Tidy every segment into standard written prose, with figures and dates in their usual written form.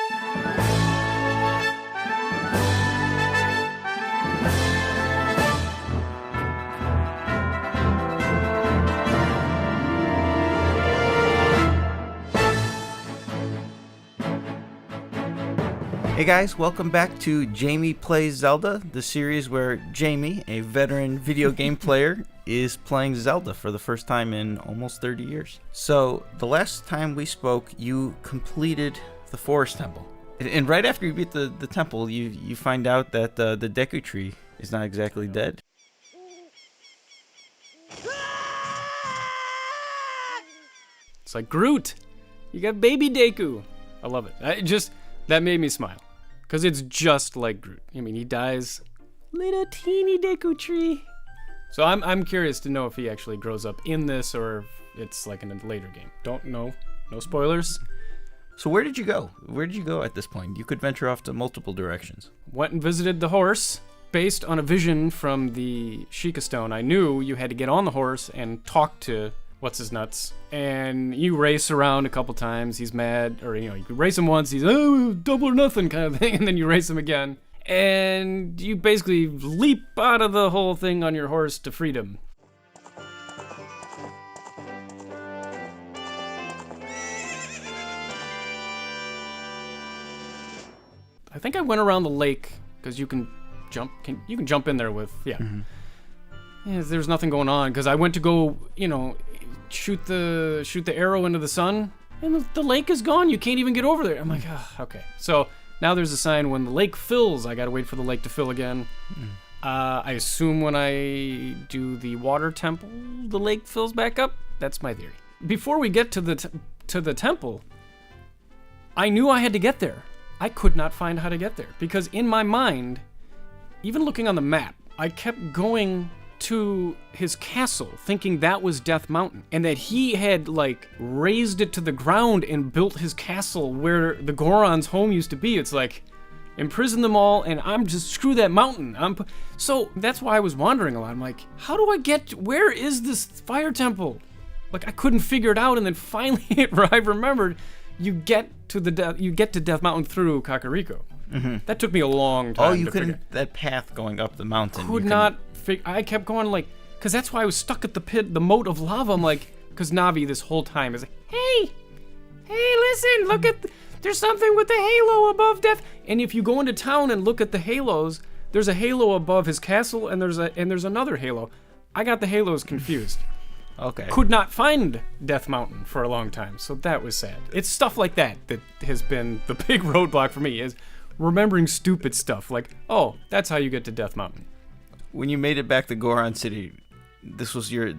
Hey guys, welcome back to Jamie Plays Zelda, the series where Jamie, a veteran video game player, is playing Zelda for the first time in almost 30 years. So, the last time we spoke, you completed the Forest Temple. And right after you beat the temple, you find out that the Deku Tree is not exactly dead. It's like Groot. You got baby Deku. I love it. That made me smile. Because it's just like Groot. I mean, he dies, little teeny Deku Tree. So I'm curious to know if he actually grows up in this or if it's like in a later game. Don't know. No spoilers. So where did you go? Where did you go at this point? You could venture off to multiple directions. Went and visited the horse. Based on a vision from the Sheikah Stone, I knew you had to get on the horse and talk to what's-his-nuts. And you race around a couple times. He's mad. Or, you race him once. He's, double or nothing kind of thing. And then you race him again. And you basically leap out of the whole thing on your horse to freedom. I think I went around the lake because you can jump. You can jump in there with Yeah, there's nothing going on because I went to go, shoot the arrow into the sun, and the lake is gone. You can't even get over there. I'm like, okay. So now there's a sign when the lake fills. I gotta wait for the lake to fill again. I assume when I do the water temple, the lake fills back up. That's my theory. Before we get to the temple, I knew I had to get there. I could not find how to get there because in my mind, even looking on the map, I kept going to his castle thinking that was Death Mountain and that he had raised it to the ground and built his castle where the Goron's home used to be. It's like, imprison them all and I'm just screw that mountain. So that's why I was wandering a lot. I'm like, how do I where is this fire temple? I couldn't figure it out, and then finally I remembered you get to Death Mountain through Kakariko. Mm-hmm. That took me a long time. Oh, you couldn't. That path going up the mountain. I kept going because that's why I was stuck at the moat of lava. I'm like, because Navi this whole time is like, hey, listen, look there's something with the halo above Death. And if you go into town and look at the halos, there's a halo above his castle, and there's another halo. I got the halos confused. Okay. Could not find Death Mountain for a long time, so that was sad. It's stuff like that has been the big roadblock for me, is remembering stupid stuff like, oh, that's how you get to Death Mountain. When you made it back to Goron City, this was your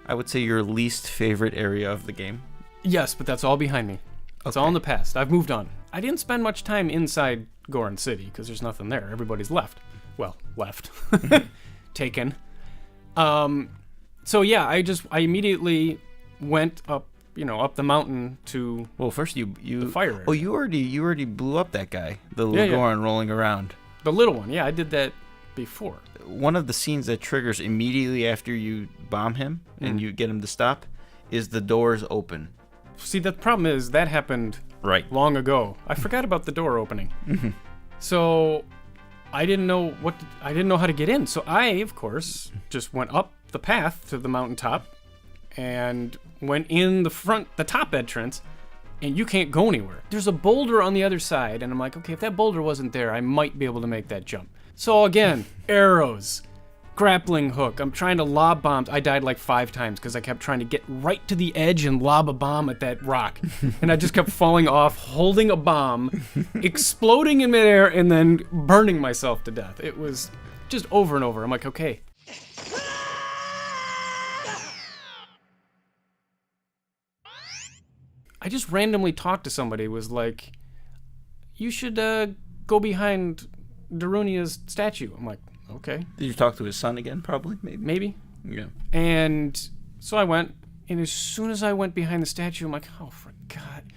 I would say your least favorite area of the game. Yes, but that's all behind me. It's all in the past. I've moved on. I didn't spend much time inside Goron City because there's nothing there. Everybody's left. Well, left. Taken. So yeah, I immediately went up, up the mountain to. Well, first you the fire area. Oh, you already blew up that guy, the little Goron rolling around. The little one, yeah, I did that before. One of the scenes that triggers immediately after you bomb him and you get him to stop is the doors open. See, the problem is that happened long ago. I forgot about the door opening. Mm-hmm. So I didn't know how to get in. So I, of course, just went up the path to the mountaintop and went in the top entrance, and you can't go anywhere. There's a boulder on the other side, and I'm like, okay, if that boulder wasn't there, I might be able to make that jump. So again, arrows, grappling hook. I'm trying to lob bombs. I died 5 times because I kept trying to get right to the edge and lob a bomb at that rock. And I just kept falling off, holding a bomb, exploding in midair, and then burning myself to death. It was just over and over. I'm like, okay. I just randomly talked to somebody, was like, you should go behind Darunia's statue. I'm like, okay. Did you talk to his son again, probably? Maybe. Yeah. And so I went, and as soon as I went behind the statue, I'm like, oh, for God.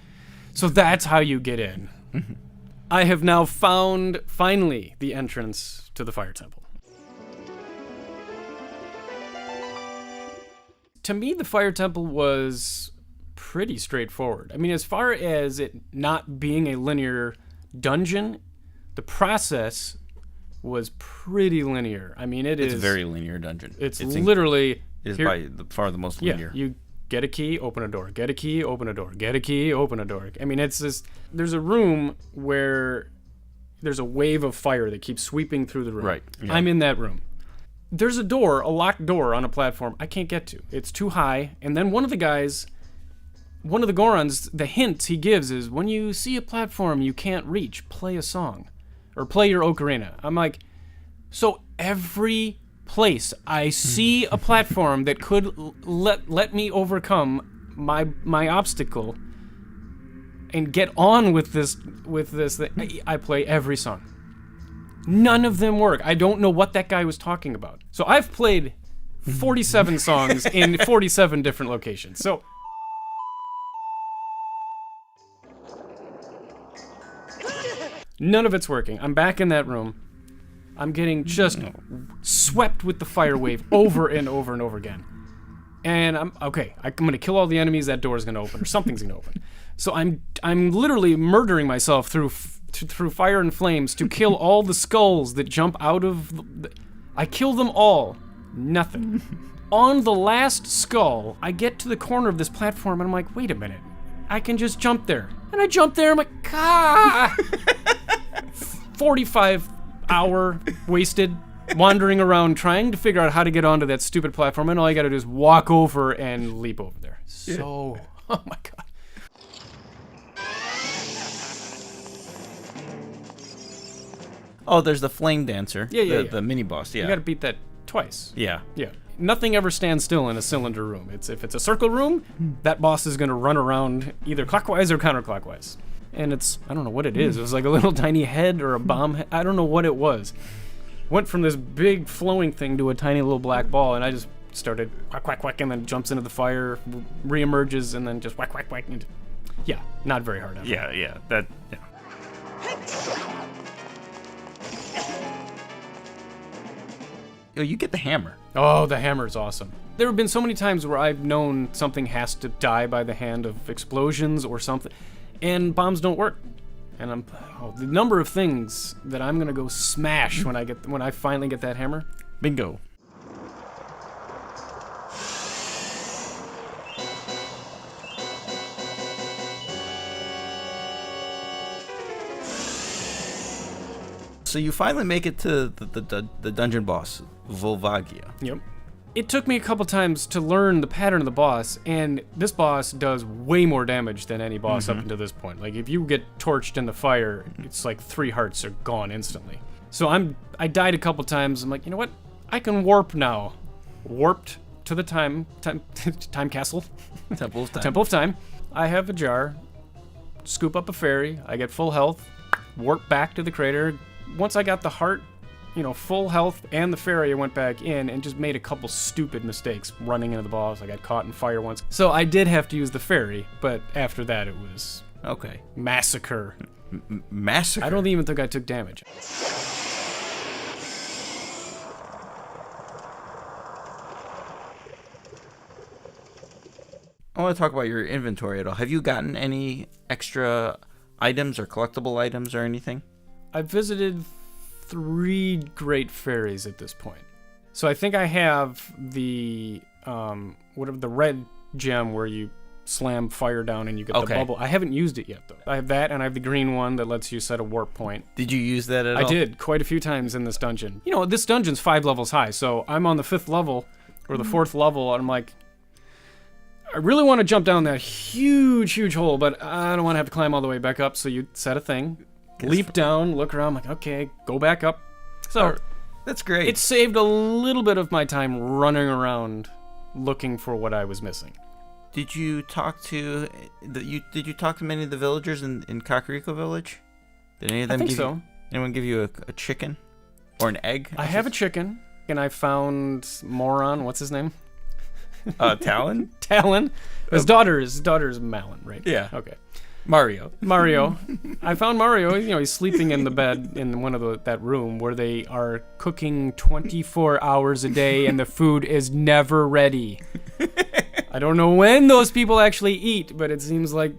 So that's how you get in. I have now found, finally, the entrance to the Fire Temple. To me, the Fire Temple was pretty straightforward. I mean, as far as it not being a linear dungeon, the process was pretty linear. I mean, it's a very linear dungeon. It's literally... It is by far the most linear. Yeah, you get a key, open a door. Get a key, open a door. Get a key, open a door. I mean, it's just... There's a room where there's a wave of fire that keeps sweeping through the room. Right. Yeah. I'm in that room. There's a door, a locked door on a platform I can't get to. It's too high. And then one of the Gorons, the hint he gives is, when you see a platform you can't reach, play a song. Or play your ocarina. I'm like, so every place I see a platform that could let me overcome my obstacle and get on with this I play every song. None of them work. I don't know what that guy was talking about. So I've played 47 songs in 47 different locations. So none of it's working. I'm back in that room. I'm getting just swept with the fire wave over and over and over again. And I'm going to kill all the enemies. That door's going to open, or something's going to open. So I'm literally murdering myself through fire and flames to kill all the skulls that jump out of I kill them all. Nothing. On the last skull, I get to the corner of this platform and I'm like, wait a minute. I can just jump there. And I jump there, I'm like, 45-hour wasted wandering around trying to figure out how to get onto that stupid platform, and all you gotta do is walk over and leap over there. So, oh my god. Oh, there's the flame dancer. Yeah. The mini boss, yeah. You gotta beat that twice. Yeah. Yeah. Nothing ever stands still in a cylinder room. If it's a circle room, that boss is gonna run around either clockwise or counterclockwise. And I don't know what it is. It was like a little tiny head or a bomb head. I don't know what it was. Went from this big flowing thing to a tiny little black ball, and I just started whack, whack, whack, and then jumps into the fire, reemerges, and then just whack, whack, whack. And yeah, not very hard. Yeah. Oh, you get the hammer. Oh, the hammer's awesome. There have been so many times where I've known something has to die by the hand of explosions or something, and bombs don't work. And the number of things that I'm gonna go smash when I finally get that hammer. Bingo. So you finally make it to the dungeon boss, Volvagia. Yep. It took me a couple times to learn the pattern of the boss, and this boss does way more damage than any boss up until this point. Like, if you get torched in the fire, it's like 3 hearts are gone instantly. So I died a couple times. I'm like, you know what? I can warp now. Warped to the time castle. Temple of Time. Temple of Time. I have a jar. Scoop up a fairy. I get full health. Warp back to the crater. Once I got the heart, full health, and the fairy, I went back in and just made a couple stupid mistakes running into the boss. I got caught in fire once. So I did have to use the fairy, but after that it was... Okay. Massacre. Massacre? I don't even think I took damage. I want to talk about your inventory at all. Have you gotten any extra items or collectible items or anything? I've visited 3 great fairies at this point. So I think I have the the red gem where you slam fire down and you get the bubble. I haven't used it yet though. I have that, and I have the green one that lets you set a warp point. Did you use that at all? I did quite a few times in this dungeon. This dungeon's 5 levels high, so I'm on the 5th level or the 4th level, and I'm like, I really want to jump down that huge hole, but I don't want to have to climb all the way back up. So you set a thing. Leap down, look around, like, okay, go back up. So that's great. It saved a little bit of my time running around looking for what I was missing. Did you talk to many of the villagers in Kakariko Village? Did any of them anyone give you a chicken or an egg? I have a chicken, and I found Moron. What's his name? Talon. Talon. His daughter is Malin, right? Yeah. Okay. Mario. I found Mario. He's sleeping in the bed in one of that room where they are cooking 24 hours a day, and the food is never ready. I don't know when those people actually eat, but it seems like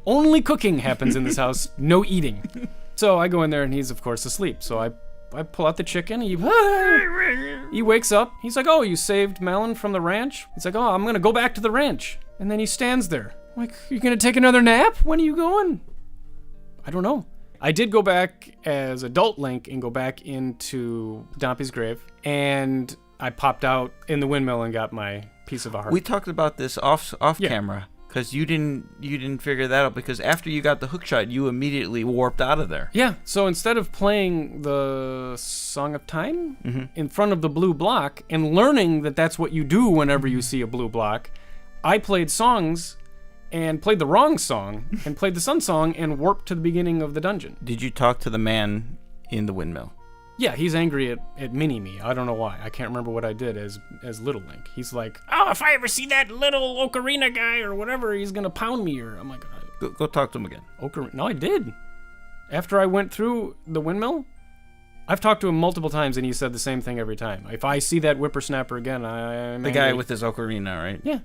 only cooking happens in this house, no eating. So I go in there and he's of course asleep. So I pull out the chicken. He wakes up. He's like, "Oh, you saved Melon from the ranch?" He's like, "Oh, I'm gonna go back to the ranch." And then he stands there. I'm like, "You gonna take another nap? When are you going?" I don't know. I did go back as adult Link and go back into Dompy's grave, and I popped out in the windmill and got my piece of a heart. We talked about this off Yeah. camera because you didn't figure that out, because after you got the hook shot, you immediately warped out of there. Yeah, so instead of playing the Song of Time in front of the blue block and learning that that's what you do whenever you see a blue block, I played songs and played the wrong song and played the Sun Song and warped to the beginning of the dungeon. Did you talk to the man in the windmill? Yeah, he's angry at Mini-Me. I don't know why. I can't remember what I did as Little Link. He's like, "Oh, if I ever see that little Ocarina guy or whatever, he's gonna pound me." Or I'm like, Go talk to him again. Ocarina? No, I did. After I went through the windmill, I've talked to him multiple times, and he said the same thing every time. If I see that whippersnapper again, I'm The angry. guy with his ocarina, right? Yeah.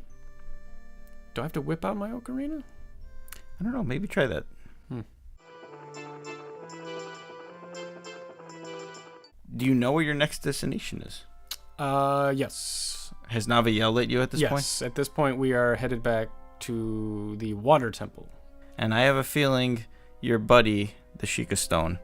Do I have to whip out my ocarina? I don't know. Maybe try that. Do you know where your next destination is? Yes. Has Navi yelled at you at this point? Yes. At this point, we are headed back to the water temple. And I have a feeling your buddy, the Sheikah Stone,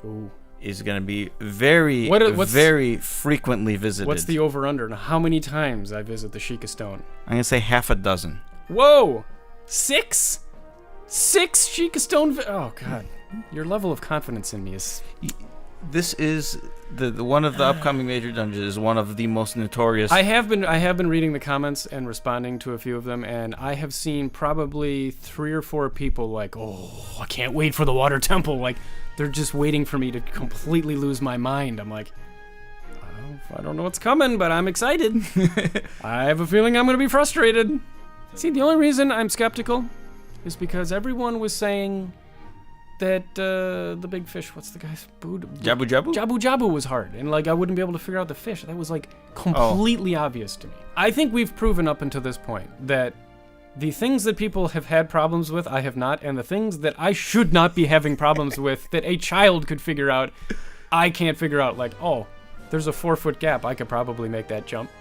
Ooh. is going to be very, what's- very frequently visited. What's the over-under and how many times I visit the Sheikah Stone? I'm going to say half a dozen. Whoa! 6? 6 Sheikah Stone oh, God. Your level of confidence in me is... This is the one of the upcoming major dungeons is one of the most notorious. I have been reading the comments and responding to a few of them, and I have seen probably 3 or 4 people like, "Oh, I can't wait for the water temple." Like, they're just waiting for me to completely lose my mind. I'm like, I don't know what's coming, but I'm excited. I have a feeling I'm going to be frustrated. See, the only reason I'm skeptical is because everyone was saying that the big fish, what's the guy's food? Jabu Jabu? Jabu Jabu was hard, and like I wouldn't be able to figure out the fish. That was like completely obvious to me. I think we've proven up until this point that the things that people have had problems with, I have not, and the things that I should not be having problems with that a child could figure out, I can't figure out. Like, oh, there's a 4-foot gap. I could probably make that jump.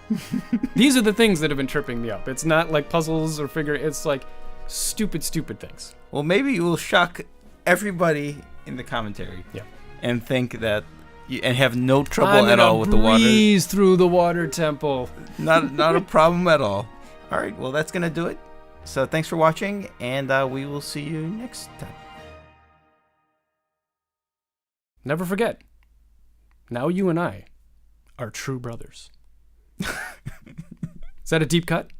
These are the things that have been tripping me up. It's not like puzzles or it's like stupid things. Well, maybe you will shock everybody in the commentary. Yeah. And think that and have no trouble at all with the water. Breeze through the water temple. Not a problem at all. All right, well, that's going to do it. So thanks for watching, and we will see you next time. Never forget, now you and I are true brothers. Is that a deep cut?